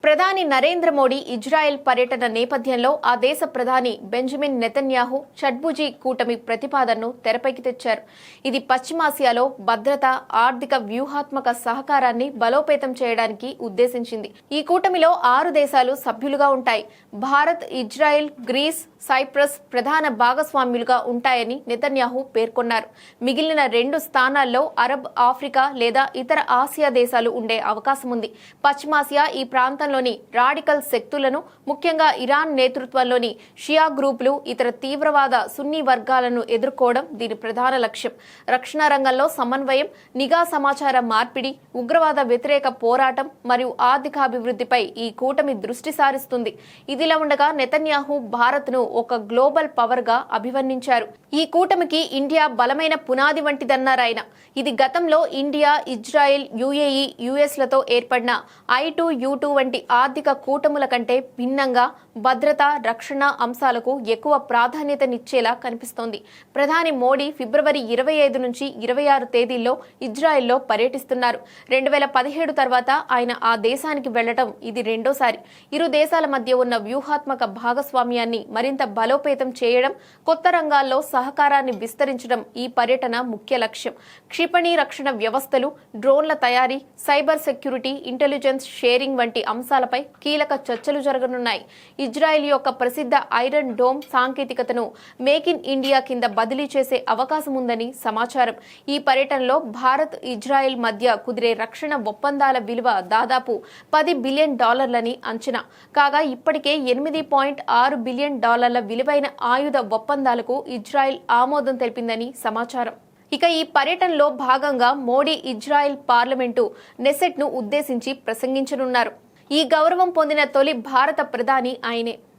ప్రధాని నరేంద్ర మోడీ ఇజ్రాయెల్ పర్యటన నేపథ్యంలో ఆ దేశ ప్రధాని బెంజమిన్ నెతన్యాహు షడ్భుజి కూటమి ప్రతిపాదనను తెరపైకి తెచ్చారు. ఇది పశ్చిమాసియాలో భద్రత, ఆర్థిక, వ్యూహాత్మక సహకారాన్ని బలోపేతం చేయడానికి ఉద్దేశించింది. ఈ కూటమిలో 6 దేశాలు సభ్యులుగా ఉంటాయి. భారత్, ఇజ్రాయెల్, గ్రీస్, సైప్రస్ ప్రధాన భాగస్వామ్యులుగా ఉంటాయని నెతన్యాహు పేర్కొన్నారు. మిగిలిన 2 స్థానాల్లో అరబ్, ఆఫ్రికా లేదా ఇతర ఆసియా దేశాలు ఉండే అవకాశం ఉంది. పశ్చిమాసియా ఈ ప్రాంతంలోని రాడికల్ శక్తులను, ముఖ్యంగా ఇరాన్ నేతృత్వంలోని షియా గ్రూపులు, ఇతర తీవ్రవాద సున్నీ వర్గాలను ఎదుర్కోవడం దీని ప్రధాన లక్ష్యం. రక్షణ రంగంలో సమన్వయం, నిఘా సమాచార మార్పిడి, ఉగ్రవాద వ్యతిరేక పోరాటం మరియు ఆర్థికాభివృద్ధిపై ఈ కూటమి దృష్టి సారిస్తుంది. ఇదిలా ఉండగా నెతన్యాహు భారత్ను ఒక గ్లోబల్ పవర్ గా అభివర్ణించారు. ఈ కూటమికి ఇండియా బలమైన పునాది వంటిదన్నారాయన. ఇది గతంలో ఇండియా, ఇజ్రాయెల్, యుఏఈ, యుఎస్లతో ఏర్పడిన I2U2 వంటి ఆర్థిక కూటముల కంటే భిన్నంగా భద్రత, రక్షణ అంశాలకు ఎక్కువ ప్రాధాన్యతనిచ్చేలా కనిపిస్తోంది. ప్రధాని మోడీ ఫిబ్రవరి 25 నుంచి 26 తేదీల్లో ఇజ్రాయెల్లో పర్యటిస్తున్నారు. 2017 తర్వాత ఆయన ఆ దేశానికి వెళ్లడం ఇది రెండోసారి. ఇరు దేశాల మధ్య ఉన్న వ్యూహాత్మక భాగస్వామ్యాన్ని మరింత బలోపేతం చేయడం, కొత్త రంగాల్లో సహకారాన్ని విస్తరించడం ఈ పర్యటన ముఖ్య లక్ష్యం. క్షిపణి రక్షణ వ్యవస్థలు, డ్రోన్ల తయారీ, సైబర్ సెక్యూరిటీ, ఇంటెలిజెన్స్ షేరింగ్ వంటి అంశాలపై కీలక చర్చలు జరగనున్నాయి. ఇజ్రాయెల్ యొక్క ప్రసిద్ధ ఐరన్ డోమ్ సాంకేతికతను మేక్ ఇన్ ఇండియా కింద బదిలీ చేసే అవకాశం ఉందని సమాచారం. ఈ పర్యటనలో భారత్, ఇజ్రాయెల్ మధ్య కుదిరే రక్షణ ఒప్పందాల విలువ దాదాపు $10 బిలియన్ అంచనా. కాగా ఇప్పటికే $8.6 బిలియన్ విలువైన ఆయుధ ఒప్పందాలకు ఇజ్రాయెల్ ఆమోదం తెలిపిందని సమాచారం. ఇక ఈ పర్యటనలో భాగంగా మోడీ ఇజ్రాయెల్ పార్లమెంటు నెసెట్ను ఉద్దేశించి ప్రసంగించనున్నారు. ఈ గౌరవం పొందిన తొలి భారత ప్రధాని ఆయనే.